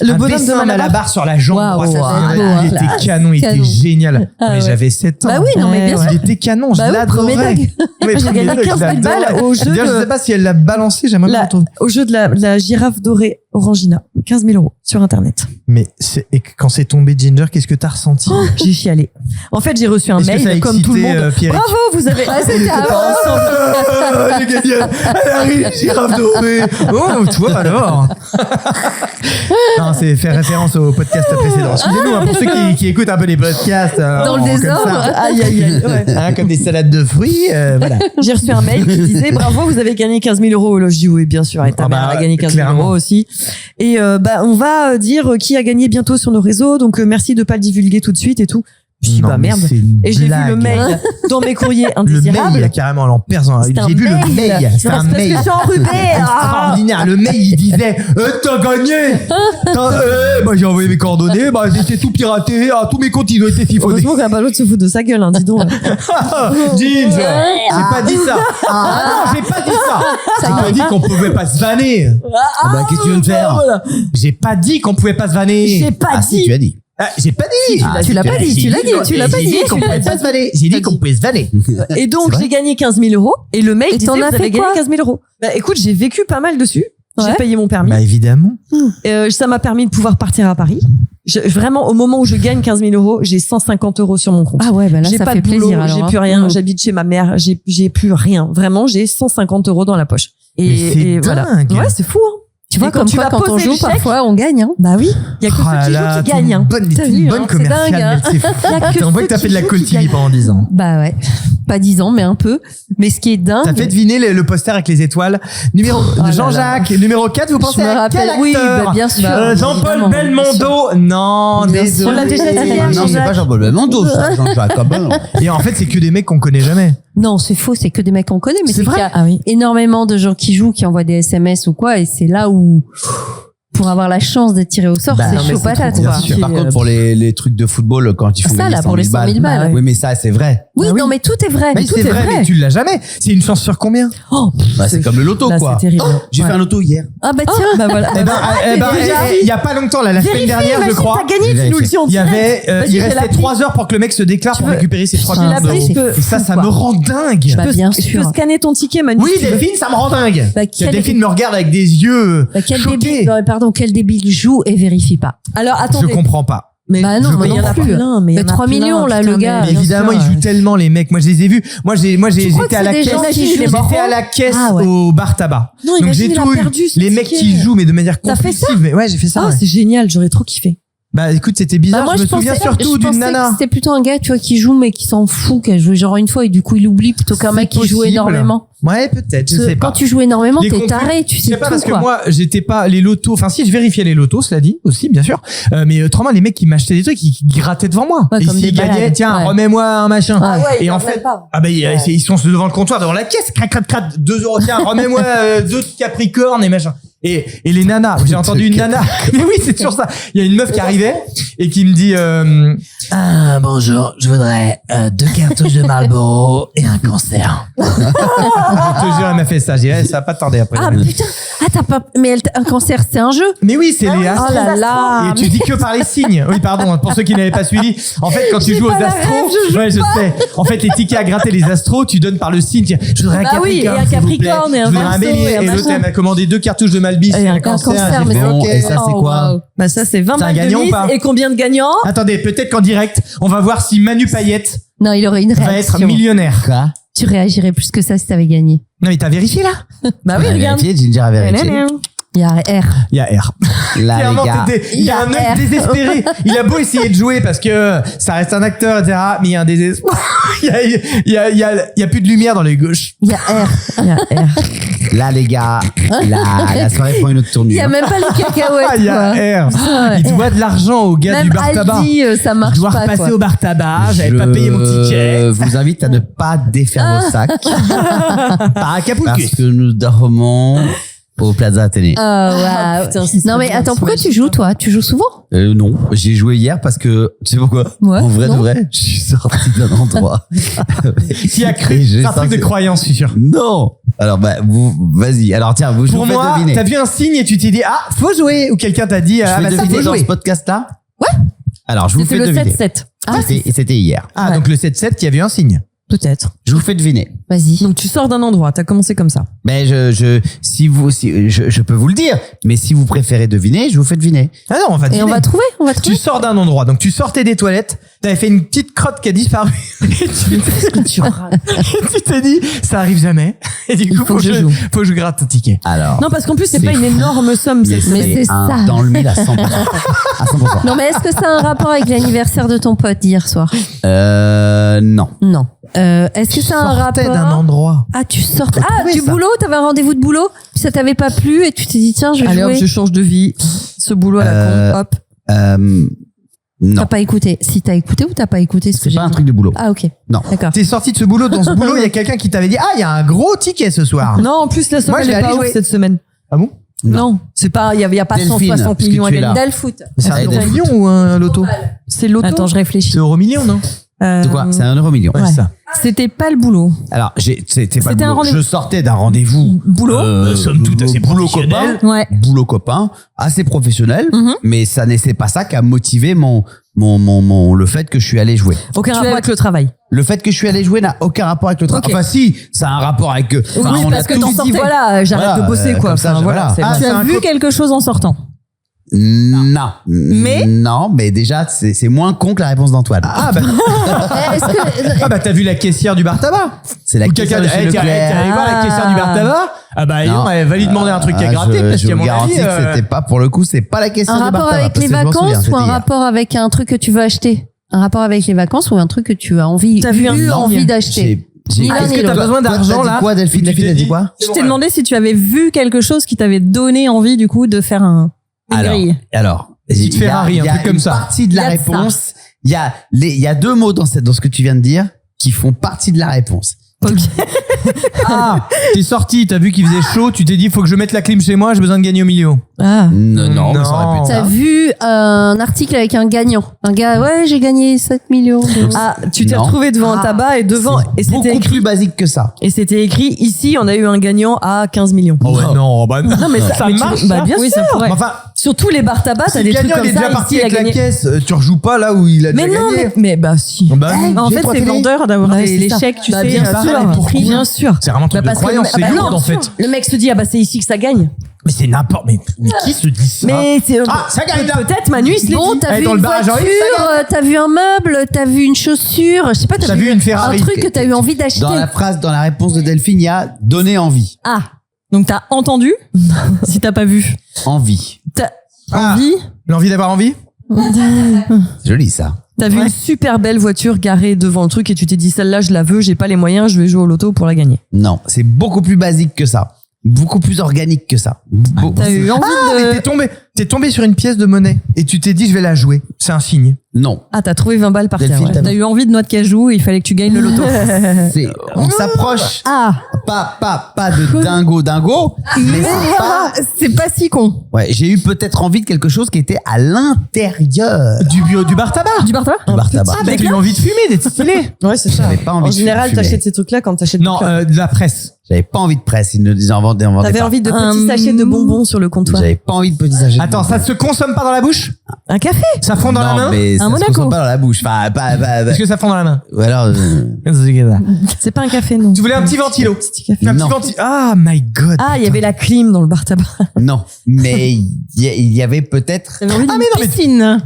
Le un bonhomme de dessin Malabar. sur la jambe. Waouh, droite. ça Ah, devait être beau, il hein. était canon, il était Canon. génial. Ah Mais ouais. j'avais 7 ans. Bah oui, non, mais bien Ouais. sûr. Il était canon, je Bah oui, premier l'adorais. tag. Mais J'ai premier gagné tag, 15 000 je balles l'adorais. au jeu D'ailleurs, je de- sais pas si elle l'a balancé, j'aimerais bien La- retrouver. Au jeu de la girafe dorée Orangina. 15 000 euros sur Internet. Mais et quand c'est tombé, Ginger, qu'est-ce que t'as ressenti? J'ai chialé. En fait, j'ai reçu un Est-ce que ça a mail comme tout le excité, monde. Pierrick Bravo, vous avez. c'était J'ai gagné elle arrive, girafe dorée. Oh, toi alors. Non, c'est faire référence au podcast précédent. Excusez-nous, hein, pour ceux qui écoutent un peu les podcasts. Dans le comme désordre. ça. Aïe, aïe, aïe. Ouais. Hein, comme des salades de fruits, voilà. J'ai reçu un mail qui disait bravo, vous avez gagné 15 000 euros. Je dis oui, bien sûr, et ta Ah mère bah, a gagné 15 000 clairement. euros aussi. Et on va dire qui a gagné bientôt sur nos réseaux, donc merci de pas le divulguer tout de suite et tout. Je dis Non, bah mais merde. c'est une Et j'ai vu le blague. mail dans mes courriers Le indésirables. mail, carrément, en persan. C'est un J'ai vu le mail. mail. C'est un Parce que mail. je suis enrubée. Extraordinaire. Le mail, il disait t'as gagné. Bah, j'ai envoyé mes coordonnées. Bah, j'ai tout piraté. Ah, tous mes comptes, ils ont été siphonnés. Heureusement qu'un ballot se fout de sa gueule, hein, dis donc. Ginger, j'ai pas dit ça. Ah non, j'ai pas dit ça. Tu m'as dit qu'on pouvait pas se vanner. Ah bah, qu'est-ce que tu veux me faire? Voilà. J'ai pas dit qu'on pouvait pas se vanner. J'ai pas Ah si, dit. tu as dit. Ah, j'ai pas dit. tu l'as pas dit, tu l'as dit, tu l'as pas J'ai dit, qu'on tu l'as pouvait dit. pas se vanner. J'ai dit qu'on pouvait se vanner. Et donc, C'est vrai j'ai gagné 15 000 euros. Et le mail Et disait t'en vous as avez fait gagné quoi 15 000 euros. Bah, écoute, j'ai vécu pas mal dessus. J'ai Ouais. payé mon permis. Bah, évidemment. Ça m'a permis de pouvoir partir à Paris. Vraiment, au moment où je gagne 15 000 euros, j'ai 150 euros sur mon compte. Ah ouais, bah là, j'ai ça pas fait de boulot, plaisir. j'ai alors, plus hein. rien. J'habite chez ma mère, j'ai plus rien. Vraiment, j'ai 150 euros dans la poche. Mais c'est voilà. dingue. Ouais, c'est fou. Hein. Tu vois, Et quand comme tu quoi, vas quand on poser joue, le chèque- parfois, on gagne. Hein. Bah oui, il y a que Oh ceux qui là, jouent qui t'es gagnent. une Hein. bonne, T'as t'es une vu, bonne hein, c'est dingue, commerciale. hein. Mais c'est fou. Il y a que On voit ceux que t'as qui fait de la jouent Call qui TV gagnent. pendant 10 ans. Bah ouais. Pas 10 ans, mais un peu. Mais ce qui est dingue. T'as fait deviner le poster avec les étoiles. Numéro là Jean-Jacques, numéro 4, vous Je pensez me à quel rappelle. Oui, acteur bah, bien sûr. Jean-Paul Évidemment, Belmondo. Non, Bien sûr. désolé. On l'a déjà dit hier, Non, c'est Jean-Jacques. pas Jean-Paul Belmondo, ça. Jean-Jacques Cabin. Et en fait, c'est que des mecs qu'on connaît jamais. Non, c'est faux, c'est que des mecs qu'on connaît, mais C'est c'est qu'il vrai y a Ah oui. énormément de gens qui jouent, qui envoient des SMS ou quoi, et c'est là où, pour avoir la chance d'être tiré au sort, Bah, non, c'est mais chaud c'est patate, trop quoi. bien sûr. Par contre, pour les trucs de football, quand ils font Ça, gagner là, 100 pour les 100 000 balles. Oui, mais ça, c'est vrai. Oui, Bah oui. non, mais tout est vrai. Mais tout c'est vrai, mais tu l'as jamais. C'est une chance sur combien? Oh, Bah, c'est comme le loto, là, quoi. c'est terrible. J'ai Ouais. fait un loto hier. Ah bah tiens. Bah voilà. Eh ben, déjà, il y a pas longtemps, là, la semaine dernière, je crois. T'as gagné, tu nous le dis en Il y direct. avait, Vas-y, il j'ai restait l'appli. 3 heures pour que le mec se déclare pour veux- récupérer ses 3 J'ai millions l'appli, d'euros. je peux- Et ça quoi. me rend dingue. Bah, bien Je sûr. peux scanner ton ticket, Manu. Oui, si tu veux. Delphine, ça me rend dingue. Bah, quel- Delphine me regarde avec des yeux Bah, quel choqués. débile, non, mais pardon, quel débile joue et vérifie pas. Alors, Je attendez. comprends pas. Mais Bah non, je- moi mais il y en non a plus. plein, mais il y Mais en a 3 plein, millions, là, putain, le gars. mais Mais bien évidemment, sûr, ils jouent tellement les mecs. Moi, je les ai vus. Moi, crois j'étais que à la c'est des caisse. gens qui jouent les J'étais morons à la caisse Ah ouais. au bar tabac. Non, Donc imagine, j'ai il a tout eu. perdu ce Les mecs ticket. qui jouent, mais de manière T'as fait ça compulsive. Mais ouais, j'ai fait ça. Ah, ouais. c'est génial, j'aurais trop kiffé. Bah écoute, c'était bizarre. Bah, moi, je me souviens surtout d'une nana. que c'était plutôt un gars, tu vois, qui joue, mais qui s'en fout, qui a joué genre une fois, et du coup, il oublie plutôt qu'un C'est mec qui joue possible. énormément. Ouais, peut-être, je Parce que sais pas. Quand tu joues énormément, Les t'es compus- taré, tu Je sais sais pas tout, parce que quoi. moi j'étais pas les lotos, enfin si je vérifiais les lotos, cela dit aussi bien sûr, mais autrement les mecs qui m'achetaient des trucs qui grattaient devant moi. Ouais, Et comme s'ils des gagnaient, balades. tiens Ouais. remets-moi un machin. Ah ouais, et en fait ils sont devant le comptoir devant la caisse, crac crac crac 2 euros, tiens remets-moi 2 Capricornes et machin. Et les nanas, j'ai entendu une nana. Mais oui, c'est toujours ça. Il y a une meuf qui arrivait et qui me dit Bonjour, je voudrais 2 cartouches de Marlboro et un cancer. je te jure, elle m'a fait ça. J'ai dit, eh, ça va pas tarder après. Ah, putain. Ah, t'as pas, mais un cancer, c'est un jeu. Mais oui, c'est les astros. Oh là là. Et tu dis que par les signes. Oui, pardon, pour ceux qui n'avaient pas suivi. En fait, quand tu joues aux astros, ouais, je sais. En fait, les tickets à gratter les astros, tu donnes par le signe. Tiens, je voudrais un Bah oui, Capricorne. et un s'il vous plaît. Capricorne, et un Je voudrais un Verseau, bélier. et un Et l'autre, machin. elle m'a commandé 2 cartouches de Malbis Et et un un cancer. cancer, J'ai mais fait, c'est ok. Bon, et ça, c'est Oh, quoi? wow. Bah ça, c'est 20 C'est un balles de gagnant ou mise. pas Et combien de gagnants? Attendez, peut-être qu'en direct, on va voir si Manu Payette Non, il aurait une va réaction. être millionnaire. Quoi? Tu réagirais plus que ça si t'avais gagné. Non, mais t'as vérifié là? Bah oui, Elle a regarde. vérifié, Ginger a vérifié. Il y a R. Il y a R. Là, Clairement, les gars. il y a un œil désespéré. Il a beau essayer de jouer parce que ça reste un acteur, etc. Mais il y a un désespoir. Il y a plus de lumière dans les gauches. Il y a R. Il y a R. Là, les gars. La soirée prend une autre Il tournure. y a même pas les cacahuètes. Ah, il y a R. quoi. Il doit de l'argent au gars Même du bar tabac. Aldi, ça Je marche dois pas, repasser quoi. au bar tabac. J'avais pas payé mon ticket. Je vous invite à ne pas défaire vos sacs Par Acapulco. parce que nous dormons au Plaza Athénée. Oh, waouh. putain, ce Non, serait mais bien, attends, pourquoi tu joues, toi? Tu joues souvent? Non, j'ai joué hier parce que tu sais pourquoi? Ouais, En vrai non. de vrai, je suis sorti d'un endroit. Qui a cru? Et j'ai C'est un truc de sorti- croyance, je suis sûr. Non. Alors bah vous vas-y. Alors tiens, vous je Pour vous faites moi, deviner. t'as vu un signe et tu t'es dit, ah, faut jouer. Ou quelqu'un t'a dit, Je ah, fais bah ça deviner faut dans ce jouer. podcast-là. Ouais. Alors je vous C'était fais le deviner. 7-7. Ah, C'était hier. Ah, donc le 7-7 qui avait un signe. Peut-être. Je vous fais deviner. Vas-y. Donc tu sors d'un endroit, t'as commencé comme ça. Mais je peux vous le dire. Mais si vous préférez deviner, je vous fais deviner. Ah non, on va Et deviner. on va trouver. Tu sors d'un endroit, donc tu sortais des toilettes, t'avais fait une petite crotte qui a disparu. Et tu t'es dit, ça arrive jamais. Et du coup, faut que je gratte un ticket. Alors. Non, parce qu'en plus, c'est C'est pas une fou. énorme somme. Mais c'est c'est un ça. dans le mille à 100%. À 100%. Non, mais est-ce que ça a un rapport avec l'anniversaire de ton pote d'hier soir? Non. Non. Est-ce que ça a un Sortais rapport? d'un endroit. Ah, tu sortais. Ah, trouvé du ça. boulot? T'avais un rendez-vous de boulot? Puis ça t'avait pas plu et tu t'es dit, tiens, je vais Allez hop, jouer. je change de vie. Ce boulot à la con, hop. Non. T'as pas écouté. Si t'as écouté ou t'as pas écouté ce que C'est j'ai pas un dit? truc de boulot. Ah, ok. Non. D'accord. T'es sorti de ce boulot, dans ce boulot, il y a quelqu'un qui t'avait dit, ah, il y a un gros ticket ce soir. Non, en plus, la somme, Moi, je elle vais est pas aller ouf jouer. cette semaine. Ah bon? Non. C'est pas, il y a pas Delphine, 160 parce que millions à tu es gagner. là. Del foot. C'est un Allez, euro Delphine. million ou un loto? C'est l'auto. Attends, je réfléchis. C'est euro million, non? De quoi? C'est un euro million. Ouais, c'est ça. C'était pas le boulot. Alors, c'était pas C'était le un boulot. rendez-vous. Je sortais d'un rendez-vous. Boulot. Somme toute assez boulot professionnel. copain. Ouais. Boulot copain, assez professionnel, mais ça n'est pas ça qui a motivé le fait que je suis allé jouer. Aucun rapport avec le travail. Le fait que je suis allé jouer n'a aucun rapport avec le travail. Ok. Enfin, si, ça a un rapport avec. Enfin, Oui, on parce a que tous t'en dit, sortais. Voilà, j'arrête Voilà, de bosser, quoi. comme ça, Enfin, voilà. c'est Ah, bon. Tu as vu quelque chose en sortant. Non. Mais Non, mais déjà, c'est moins con que la réponse d'Antoine. Ah bah, Est-ce que, ah bah t'as vu la caissière du bar tabac? C'est la Ou question quelqu'un de chez t'es Leclerc. allé voir la caissière du bar tabac? Ah bah Non. non, elle va lui demander un truc à Ah, gratter parce je qu'à vous mon garantis avis, que c'était pas, pour le coup, c'est pas la question un du bar rapport tabac, avec parce les que je m'en souviens, vacances ou c'était un hier. rapport avec un truc que tu veux acheter? Un rapport avec les vacances ou un truc que tu as envie, T'as vu un envie signe? d'acheter? J'ai- Ni l'un Est-ce ni que t'as l'autre. besoin Toi, d'argent t'as dit là? quoi, Delphine? Tu Delphine, t'es t'as dit dit- quoi? Je t'ai demandé si tu avais vu quelque chose qui t'avait donné envie du coup de faire une grille. Alors, Petite il y a- Ferrari, il y un a truc comme une ça. partie de la Il y a de ça. réponse. Il y a deux mots dans ce que tu viens de dire qui font partie de la réponse. Ah, t'es sorti, t'as vu qu'il faisait chaud, tu t'es dit faut que je mette la clim chez moi, j'ai besoin de gagner au million. Ah. Non, mais ça aurait pu être T'as ça. vu un article avec un gagnant. Un gars, ouais, j'ai gagné 7 millions. Ah, tu t'es Non. retrouvé devant un tabac et devant et C'est beaucoup c'était écrit plus basique que ça. écrit ici on a eu un gagnant à 15 millions. Oh ouais, non, bah non. Non mais ça, mais tu- marche. bah bien Oui, sûr. ça pourrait. Enfin, Sur tous les bars tabac, si t'as le des trucs gagnant comme il est ça. déjà parti ici, il a avec la gagné. caisse, tu rejoues pas là où il a Mais déjà non, gagné. mais bah si. Bah, En j'ai fait, trois c'est télé. vendeur d'avoir Ouais, des c'est ça. chèques, tu Bah, sais. bien pareil, sûr, pourquoi bien sûr. C'est vraiment un truc Bah, de parce que croyance, c'est bah, lourd non, en fait. Le mec se dit ah bah c'est ici que ça gagne. Mais c'est n'importe. Mais qui se dit ça? Mais c'est Ah, ça gagne là. peut-être Manu il se l'est Bon, dit. t'as Allez, vu dans une le barrage, voiture, j'arrive, t'as vu un meuble, t'as vu une chaussure, je sais pas, T'as t'as vu une Ferrari. un truc que t'as eu envie d'acheter. Dans la phrase, dans la réponse de Delphine, il y a donner envie. Ah. Donc t'as entendu si t'as pas vu. Envie. T'as Ah. envie. L'envie d'avoir envie? C'est joli, ça. T'as vu une super belle voiture garée devant le truc et tu t'es dit celle-là je la veux, j'ai pas les moyens, je vais jouer au loto pour la gagner. Non, c'est beaucoup plus basique que ça. Beaucoup plus organique que ça. T'as eu envie Mais de. t'es tombé sur une pièce de monnaie et tu t'es dit je vais la jouer. C'est un signe. Non. Ah t'as trouvé 20 balles par terre. Delphine, Ouais. t'as T'as eu envie de noix de cajou et il fallait que tu gagnes le loto. On s'approche. Ah. Pas de dingo, mais c'est pas. C'est pas si con. Ouais, j'ai eu peut-être envie de quelque chose qui était à l'intérieur Du bar tabac. Du bar tabac. du bar tabac. Ah, bah, t'as eu envie de fumer, d'être stylé. Ouais c'est ça. J'avais pas envie En de général fumer. t'achètes ces trucs là quand t'achètes. Non, de la presse. J'avais pas envie de presse. Ils en vendaient T'avais pas. envie de petits sachets de bonbons sur le comptoir. J'avais pas envie de petits sachets. de Attends, ça se consomme pas dans la bouche? Un café. Ça fond dans la non, main? mais ça se Monaco. consomme pas dans la bouche. Enfin, pas. Est-ce que ça fond dans la main? Ou alors. C'est pas un café non. Tu voulais un petit ventilo? Petit café. Un Non. petit ventilo. Ah, my god. Ah il y avait la clim dans le bar tabac. Non, mais il y avait peut-être. T'avais envie Ah, d'une mais non, mais piscine.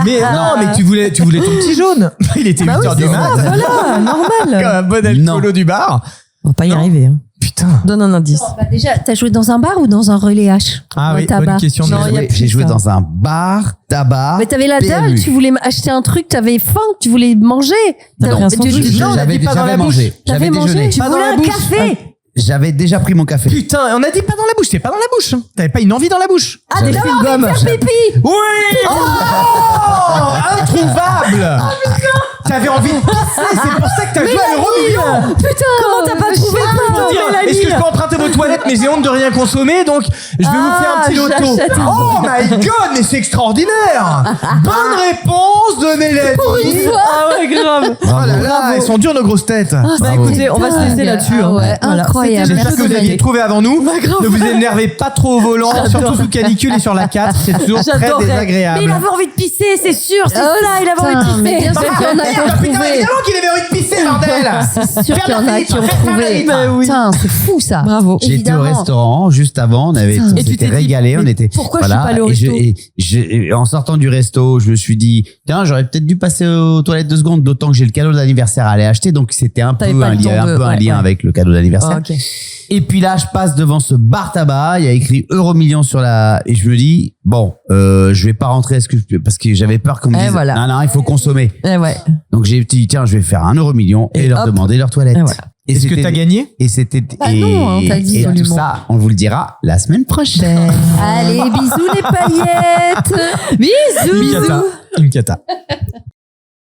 Mais non, mais tu voulais ton petit jaune. Il était 8h du mat. Voilà normal. Comme un bon alcoolo du bar. On va pas y Non. arriver. Hein. Putain. Donne un indice. Bah, déjà, t'as joué dans un bar ou dans un relais H? Ah Dans oui, le tabac. bonne question. Non, il y a plus J'ai joué ça. dans un bar, tabac. Mais t'avais la dalle, PMU. tu voulais acheter un truc, t'avais faim, tu voulais manger. T'avais Non, un tu- sandwich. non, J'avais dit pas dans la mangé. T'avais J'avais mangé, déjeuné. tu Pas dans voulais la un bouche. café. J'avais déjà pris mon café. Putain, on a dit pas dans la bouche. T'es pas dans la bouche. T'avais pas une envie dans la bouche. Ah des chewing-gums. Oui. Oh, introuvable. T'avais envie de pisser. C'est pour ça que t'as joué à l'euro million. Putain, Comment t'as pas trouvé pour dire, Mélanie. est-ce que je peux emprunter vos toilettes, mais j'ai honte de rien consommer, donc je vais vous faire un petit loto. j'achète un Oh my god, mais c'est extraordinaire. Bonne réponse de Mélanie. Ah ouais, grave. Oh là là, elles sont dures nos grosses têtes. Bah écoutez, on va se laisser là-dessus. Ah hein. ouais, Voilà. incroyable. C'était le J'espère que jeu vous de aviez l'année. trouvé avant nous. grave. Ne vous énervez pas trop au volant, surtout sous canicule et sur la 4. C'est toujours très J'adorais. désagréable. Mais il avait envie de pisser, c'est sûr, c'est ça, il avait Putain, envie de mais pisser. bien sûr qu'il y en a qui ont Putain, trouvé. évidemment qu'il avait envie de pisser, bordel. C'est sûr qu'il y en a qui ont trouvé. Bah oui. Putain, c'est fou ça. Bravo. J'étais au Évidemment. restaurant juste avant, on avait, Putain. on Et tu s'était t'es dit, régalé, on mais était. pourquoi je suis pas allé au et resto et en sortant du resto, je me suis dit, tiens, j'aurais peut-être dû passer aux toilettes 2 secondes, d'autant que j'ai le cadeau d'anniversaire à aller acheter, donc c'était un peu T'avais pas un le temps lien, de- un peu un ouais, lien ouais. avec le cadeau d'anniversaire. Ah, ok. Et puis là, je passe devant ce bar tabac, il y a écrit Euromillion sur la, et je me dis, bon, je vais pas rentrer, parce que j'avais peur qu'on me dise, voilà. non, il faut consommer. Eh ouais. Donc j'ai dit, tiens, je vais faire un Euromillion et Et leur hop. demander leurs toilettes. Et voilà. Et Est-ce que c'était- t'as gagné? Et c'était, Bah non, hein, t'as dit et tout absolument. ça, on vous le dira la semaine prochaine. Allez, bisous les paillettes. Bisous. Une cata.